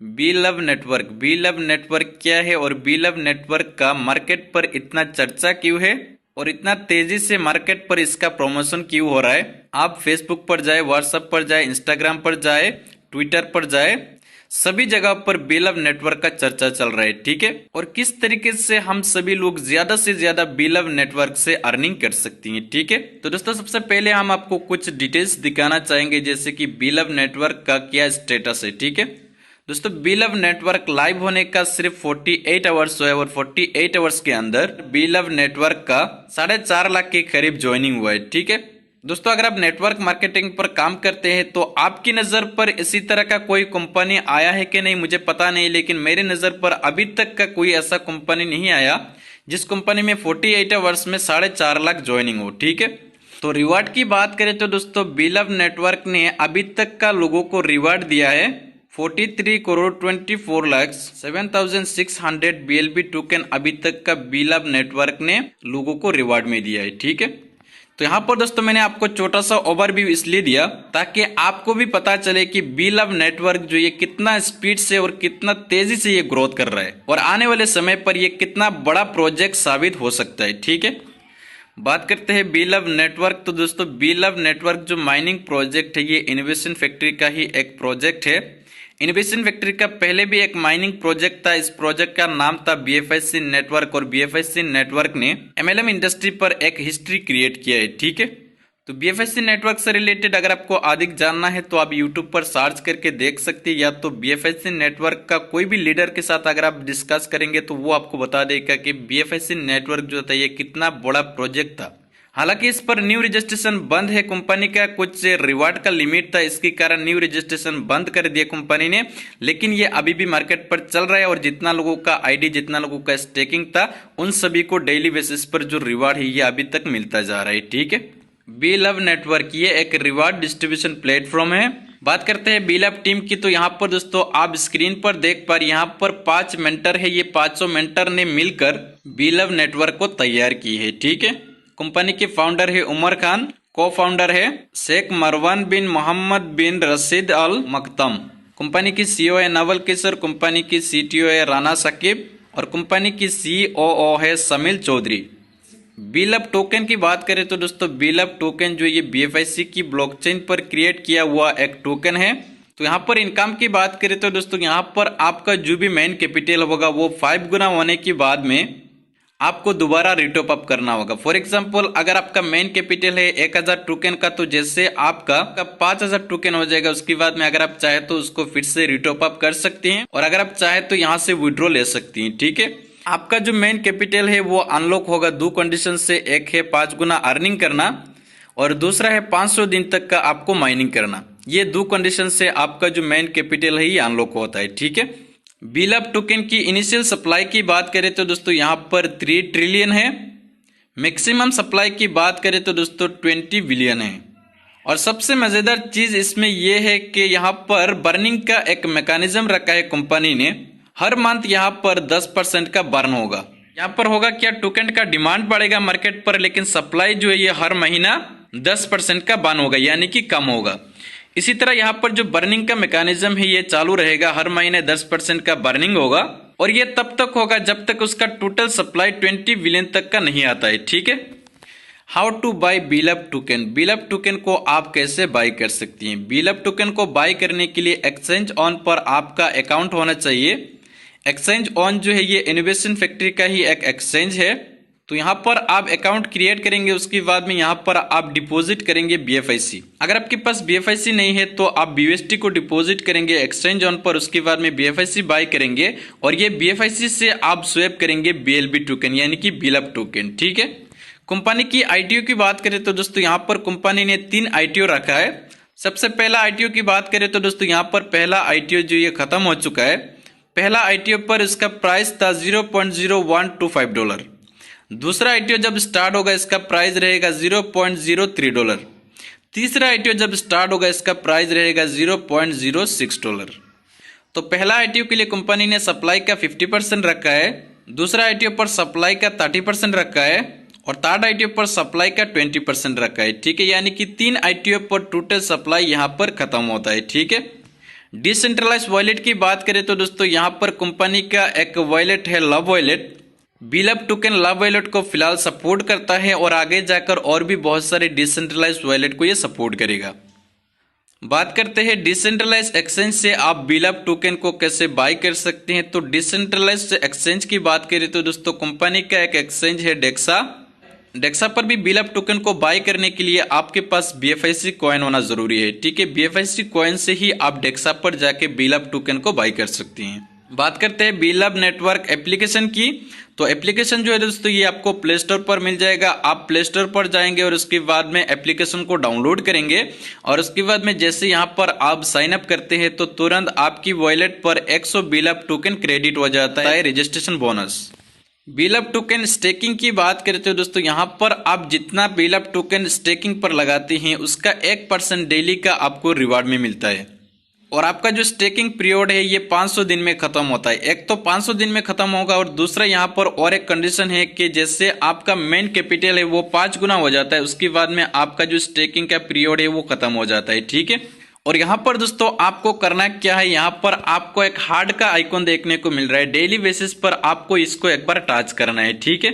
B love network. B love network क्या है और बी लव नेटवर्क का मार्केट पर इतना चर्चा क्यों है और इतना तेजी से मार्केट पर इसका प्रमोशन क्यों हो रहा है। आप फेसबुक पर जाए, व्हाट्सएप पर जाए, इंस्टाग्राम पर जाए, ट्विटर पर जाए, सभी जगह पर बी लव नेटवर्क का चर्चा चल रहा है। ठीक है, और किस तरीके से हम सभी लोग ज्यादा से ज्यादा बी लव नेटवर्क से अर्निंग कर सकती हैं। ठीक है, तो दोस्तों सबसे पहले हम आपको कुछ डिटेल्स दिखाना चाहेंगे, जैसे कि बी लव नेटवर्क का क्या स्टेटस है। ठीक है दोस्तों, बी लव नेटवर्क लाइव होने का सिर्फ 48 आवर्स हुआ है और 48 आवर्स के अंदर बी लव नेटवर्क का 4.5 लाख के करीब ज्वाइनिंग हुआ है। ठीक है दोस्तों, अगर आप नेटवर्क मार्केटिंग पर काम करते हैं तो आपकी नजर पर इसी तरह का कोई कंपनी आया है कि नहीं मुझे पता नहीं, लेकिन मेरे नजर पर अभी तक का कोई ऐसा कंपनी नहीं आया जिस कंपनी में 48 आवर्स में 4.5 लाख ज्वाइनिंग हो। ठीक है, तो रिवार्ड की बात करें तो दोस्तों बी लव नेटवर्क ने अभी तक का लोगों को रिवार्ड दिया है 43 करोड़ 24 लाख 7,600 BLB टोकन अभी तक का बी लव नेटवर्क ने लोगों को रिवार्ड में दिया है। ठीक है, तो यहाँ पर दोस्तों मैंने आपको छोटा सा ओवरव्यू इसलिए दिया ताकि आपको भी पता चले कि बी लव नेटवर्क जो ये कितना स्पीड से और कितना तेजी से ये ग्रोथ कर रहा है और आने वाले समय पर ये कितना बड़ा प्रोजेक्ट साबित हो सकता है। ठीक है, बात करते हैं बी लव नेटवर्क। तो दोस्तों बी लव नेटवर्क जो माइनिंग प्रोजेक्ट है ये इनोवेशन फैक्ट्री का ही एक प्रोजेक्ट है। इनोवेशन फैक्ट्री का पहले भी एक माइनिंग प्रोजेक्ट था, इस प्रोजेक्ट का नाम था BFSC नेटवर्क और BFSC नेटवर्क ने MLM इंडस्ट्री पर एक हिस्ट्री क्रिएट किया है। ठीक है, तो BFSC नेटवर्क से रिलेटेड अगर आपको अधिक जानना है तो आप यूट्यूब पर सर्च करके देख सकते हैं, या तो BFSC नेटवर्क का कोई भी लीडर के साथ अगर आप डिस्कस करेंगे तो वो आपको बता देगा कि BFSC नेटवर्क जो था ये कितना बड़ा प्रोजेक्ट था। हालांकि इस पर न्यू रजिस्ट्रेशन बंद है, कंपनी का कुछ रिवार्ड का लिमिट था, इसके कारण न्यू रजिस्ट्रेशन बंद कर दिया कंपनी ने, लेकिन ये अभी भी मार्केट पर चल रहा है और जितना लोगों का आईडी, जितना लोगों का स्टेकिंग था उन सभी को डेली बेसिस पर जो रिवार्ड है ये अभी तक मिलता जा रहा है। ठीक है, बी लव नेटवर्क ये एक रिवार्ड डिस्ट्रीब्यूशन प्लेटफॉर्म है। बात करते हैं बी लव टीम की, तो यहाँ पर दोस्तों आप स्क्रीन पर देख पा रहे यहाँ पर 5 मेंटर है, ये 500 मेंटर ने मिलकर बी लव नेटवर्क को तैयार की है। ठीक है, कंपनी के फाउंडर है उमर खान, को फाउंडर है शेख मरवान बिन मोहम्मद बिन रशीद अल मकतम, कंपनी की CEO है नवल किशोर, कंपनी की CTO है राना साकिब और कंपनी की COO है समील चौधरी। बी लव टोकन की बात करें तो दोस्तों बी लव टोकन जो ये BFSC की ब्लॉकचेन पर क्रिएट किया हुआ एक टोकन है। तो यहाँ पर इनकम की बात करें तो दोस्तों यहाँ पर आपका जो भी मेन कैपिटल होगा वो 5 गुना होने के बाद में आपको दोबारा रिटॉप अप करना होगा। फॉर एग्जांपल अगर आपका मेन कैपिटल है 1000 टोकन का, तो जैसे आपका 5000 टोकन हो जाएगा, उसके बाद में अगर आप चाहे तो उसको फिर से रिटॉप अप कर सकते हैं और अगर आप चाहे तो यहाँ से विड्रॉ ले सकते हैं। ठीक है, आपका जो मेन कैपिटल है वो अनलॉक होगा 2 कंडीशन से, एक है 5 गुना अर्निंग करना और दूसरा है 500 दिन तक का आपको माइनिंग करना। ये 2 कंडीशन से आपका जो मेन कैपिटल है ये अनलॉक होता है। ठीक है, बी लव टोकन की इनिशियल सप्लाई की बात करें तो दोस्तों यहाँ पर 3 ट्रिलियन है, मैक्सिमम सप्लाई की बात करें तो दोस्तों 20 बिलियन है। और सबसे मजेदार चीज इसमें यह है कि यहाँ पर बर्निंग का एक मैकेनिज्म रखा है कंपनी ने, हर मंथ यहाँ पर 10% का बर्न होगा। यहाँ पर होगा क्या, टोकन का डिमांड बढ़ेगा मार्केट पर, लेकिन सप्लाई जो है ये हर महीना 10% का बर्न होगा, यानी कि कम होगा। इसी तरह यहाँ पर जो बर्निंग का मैकेनिज्म है ये चालू रहेगा, हर महीने 10% का बर्निंग होगा और ये तब तक होगा जब तक उसका टोटल सप्लाई 20 बिलियन तक का नहीं आता है। ठीक है, how to buy B love token. B love token को आप कैसे बाय कर सकती हैं। बी लव टोकन को बाय करने के लिए एक्सचेंज ऑन पर आपका अकाउंट होना चाहिए। एक्सचेंज ऑन जो है ये इनोवेशन फैक्ट्री का ही एक एक्सचेंज है। तो यहाँ पर आप अकाउंट क्रिएट करेंगे, उसके बाद में यहाँ पर आप डिपॉजिट करेंगे BFIC। अगर आपके पास BFIC नहीं है तो आप BUSD को डिपॉजिट करेंगे एक्सचेंज ऑन पर, उसके बाद में BFIC बाय करेंगे और ये BFIC से आप स्वैप करेंगे BLB टोकन, यानी कि बी लव टोकन। ठीक है, कंपनी की ITO की बात करें तो दोस्तों यहाँ पर कंपनी ने 3 ITO रखा है। सबसे पहला ITO की बात करें तो दोस्तों यहाँ पर पहला ITO जो ये खत्म हो चुका है। पहला ITO पर इसका प्राइस था $0.0125। दूसरा ITO जब स्टार्ट होगा इसका प्राइस रहेगा $0.03। तीसरा ITO जब स्टार्ट होगा इसका प्राइस रहेगा $0.06। तो पहला ITO के लिए कंपनी ने सप्लाई का 50% रखा है, दूसरा ITO पर सप्लाई का 30% रखा है और थर्ड ITO पर सप्लाई का 20% रखा है। ठीक है, यानी कि 3 ITO पर टोटल सप्लाई यहाँ पर खत्म होता है। ठीक है, डिसेंट्रलाइज वॉलेट की बात करें तो दोस्तों यहाँ पर कंपनी का एक वॉलेट है लव वॉलेट। बीलब टोकन लव वॉलेट को फिलहाल सपोर्ट करता है और आगे जाकर और भी बहुत सारे डिसेंट्रलाइज वॉलेट को ये सपोर्ट करेगा। बात करते हैं डिसेंट्रलाइज एक्सचेंज से आप बीलब टोकन को कैसे बाय कर सकते हैं। तो डिसेंट्रलाइज एक्सचेंज की बात करें तो दोस्तों कंपनी का एक एक्सचेंज है डेक्सा। डेक्सा पर भी बीलब टोकन को बाय करने के लिए आपके पास BFIC कॉइन होना जरूरी है। ठीक है, BFIC कॉइन से ही आप डेक्सा पर जाके बीलब टोकन को बाय कर सकते हैं। बात करते हैं बीलब नेटवर्क एप्लीकेशन की। तो एप्लीकेशन जो है दोस्तों ये आपको प्ले स्टोर पर मिल जाएगा। आप प्ले स्टोर पर जाएंगे और उसके बाद में एप्लीकेशन को डाउनलोड करेंगे और उसके बाद में जैसे यहाँ पर आप साइन अप करते हैं तो तुरंत आपकी वॉलेट पर 100 बीलब टोकन क्रेडिट हो जाता है रजिस्ट्रेशन बोनस। बीलब टोकन स्टेकिंग की बात करते हो दोस्तों, यहाँ पर आप जितना बीलब टोकन स्टेकिंग पर लगाते हैं उसका 1% डेली का आपको रिवार्ड में मिलता है। और आपका जो स्टेकिंग पीरियड है ये 500 दिन में खत्म होता है। एक तो 500 दिन में खत्म होगा और दूसरा यहाँ पर और एक कंडीशन है कि जैसे आपका मेन कैपिटल है वो 5 गुना हो जाता है, उसके बाद में आपका जो स्टेकिंग का पीरियड है वो खत्म हो जाता है। ठीक है, और यहाँ पर दोस्तों आपको करना क्या है, यहाँ पर आपको एक हार्ट का आइकॉन देखने को मिल रहा है। डेली बेसिस पर आपको इसको एक बार टच करना है। ठीक है,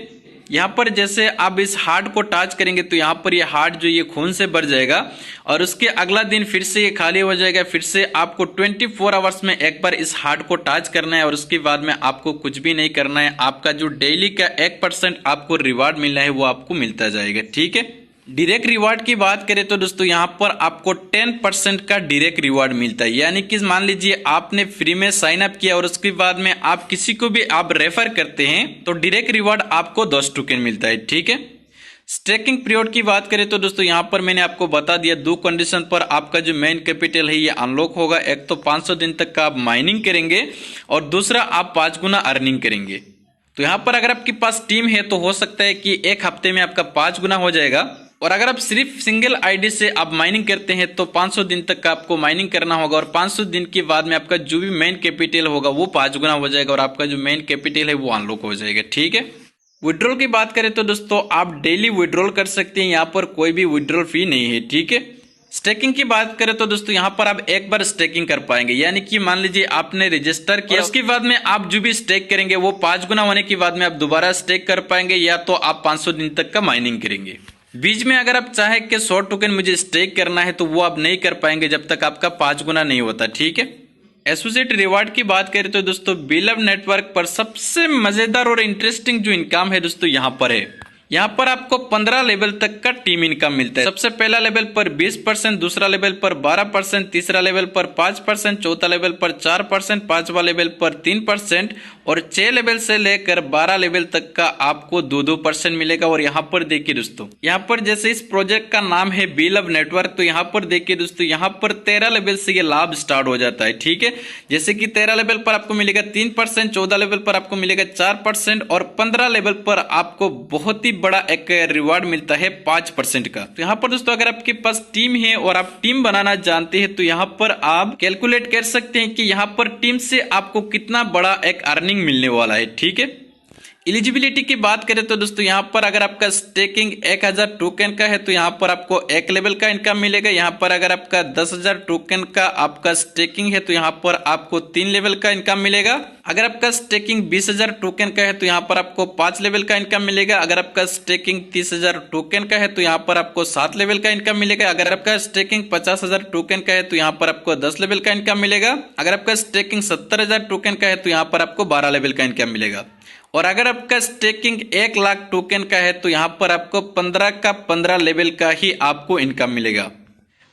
यहाँ पर जैसे आप इस हार्ट को टच करेंगे तो यहाँ पर ये हार्ट जो ये खून से भर जाएगा और उसके अगला दिन फिर से ये खाली हो जाएगा। फिर से आपको 24 आवर्स में एक बार इस हार्ट को टच करना है और उसके बाद में आपको कुछ भी नहीं करना है। आपका जो डेली का 1% आपको रिवार्ड मिलना है वो आपको मिलता जाएगा। ठीक है, डायरेक्ट रिवार्ड की बात करें तो दोस्तों यहाँ पर आपको 10% का डायरेक्ट रिवार्ड मिलता है। यानी कि मान लीजिए आपने फ्री में साइन अप किया और उसके बाद में आप किसी को भी आप रेफर करते हैं तो डायरेक्ट रिवार्ड आपको 10 टोकन मिलता है। ठीक है, स्टेकिंग पीरियड की बात करें तो दोस्तों यहाँ पर मैंने आपको बता दिया 2 कंडीशन पर आपका जो मेन कैपिटल है ये अनलॉक होगा। एक तो 500 दिन तक का आप माइनिंग करेंगे और दूसरा आप 5 गुना अर्निंग करेंगे। तो यहाँ पर अगर आपके पास टीम है तो हो सकता है कि एक हफ्ते में आपका 5 गुना हो जाएगा। और अगर आप सिर्फ सिंगल आईडी से आप माइनिंग करते हैं तो 500 दिन तक का आपको माइनिंग करना होगा और 500 दिन के बाद में आपका जो भी मेन कैपिटल होगा वो 5 गुना हो जाएगा और आपका जो मेन कैपिटल है वो अनलॉक हो जाएगा। ठीक है, विड्रॉल की बात करें तो दोस्तों आप डेली विड्रॉल कर सकते हैं, यहाँ पर कोई भी विड्रॉल फी नहीं है। ठीक है, स्टेकिंग की बात करें तो दोस्तों यहाँ पर आप एक बार स्टेकिंग कर पाएंगे। यानी कि मान लीजिए आपने रजिस्टर किया, उसके बाद में आप जो भी स्टेक करेंगे वो 5 गुना होने के बाद में आप दोबारा स्टेक कर पाएंगे या तो आप 500 दिन तक का माइनिंग करेंगे। बीच में अगर आप चाहे कि 100 टोकन मुझे स्टेक करना है तो वो आप नहीं कर पाएंगे जब तक आपका 5 गुना नहीं होता। ठीक है, एसोसिएट रिवार्ड की बात करें तो दोस्तों बीलब नेटवर्क पर सबसे मजेदार और इंटरेस्टिंग जो इनकम है दोस्तों यहाँ पर है। यहाँ पर आपको 15 लेवल तक का टीम इनकम मिलता है। सबसे पहला लेवल पर 20%, दूसरा लेवल पर 12%, तीसरा लेवल पर 5%, चौथा लेवल पर 4%, पांचवा लेवल पर 3% और 6 लेवल से लेकर 12 लेवल तक का आपको 2% मिलेगा। और यहाँ पर देखिए दोस्तों, यहाँ पर जैसे इस प्रोजेक्ट का नाम है बीलब नेटवर्क, तो यहाँ पर देखिए दोस्तों यहाँ पर 13 लेवल से ये लाभ स्टार्ट हो जाता है। ठीक है, जैसे कि 13 लेवल पर आपको मिलेगा 3%, 14 लेवल पर आपको मिलेगा 4% और 15 लेवल पर आपको बहुत ही बड़ा एक रिवार्ड मिलता है 5% का। तो यहाँ पर दोस्तों अगर आपके पास टीम है और आप टीम बनाना जानते हैं तो यहाँ पर आप कैलकुलेट कर सकते हैं कि यहाँ पर टीम से आपको कितना बड़ा एक अर्निंग मिलने वाला है। ठीक है, एलिजिबिलिटी की बात करें तो दोस्तों यहाँ पर अगर आपका स्टेकिंग 1000 टोकन का है तो यहाँ पर आपको 1 लेवल का इनकम मिलेगा। यहाँ पर अगर आपका 10,000 टोकन का आपका स्टेकिंग है तो यहाँ पर आपको 3 लेवल का इनकम मिलेगा। अगर आपका स्टेकिंग 20,000 टोकन का है तो यहाँ पर आपको 5 लेवल का इनकम मिलेगा। अगर आपका स्टेकिंग 30,000 टोकन का है तो यहाँ पर आपको 7 लेवल का इनकम मिलेगा। अगर आपका स्टेकिंग 50,000 टोकन का है तो यहाँ पर आपको 10 लेवल का इनकम मिलेगा। अगर आपका स्टेकिंग 70,000 टोकन का है तो यहाँ पर आपको 12 लेवल का इनकम मिलेगा। और अगर आपका स्टेकिंग 1 लाख टोकन का है तो यहाँ पर आपको 15 का 15 लेवल का ही आपको इनकम मिलेगा।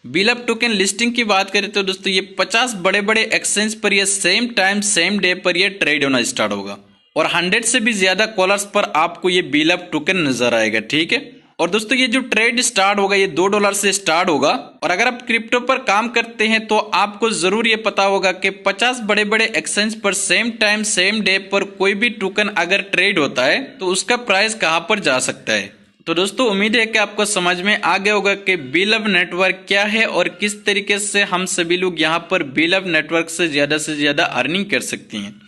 बीलब टोकन लिस्टिंग की बात करें तो दोस्तों ये 50 बड़े बड़े एक्सचेंज पर ये सेम टाइम सेम डे पर ये ट्रेड होना स्टार्ट होगा और 100 से भी ज्यादा कॉलर्स पर आपको ये बीलब टोकन नजर आएगा। ठीक है, और दोस्तों ये जो ट्रेड स्टार्ट होगा ये $2 से स्टार्ट होगा। और अगर आप क्रिप्टो पर काम करते हैं तो आपको जरूर ये पता होगा कि 50 बड़े बड़े एक्सचेंज पर सेम टाइम सेम डे पर कोई भी टोकन अगर ट्रेड होता है तो उसका प्राइस कहां पर जा सकता है। तो दोस्तों उम्मीद है कि आपको समझ में आ गया होगा कि बीलब नेटवर्क क्या है और किस तरीके से हम सभी लोग यहाँ पर बीलब नेटवर्क से ज्यादा अर्निंग कर सकते हैं।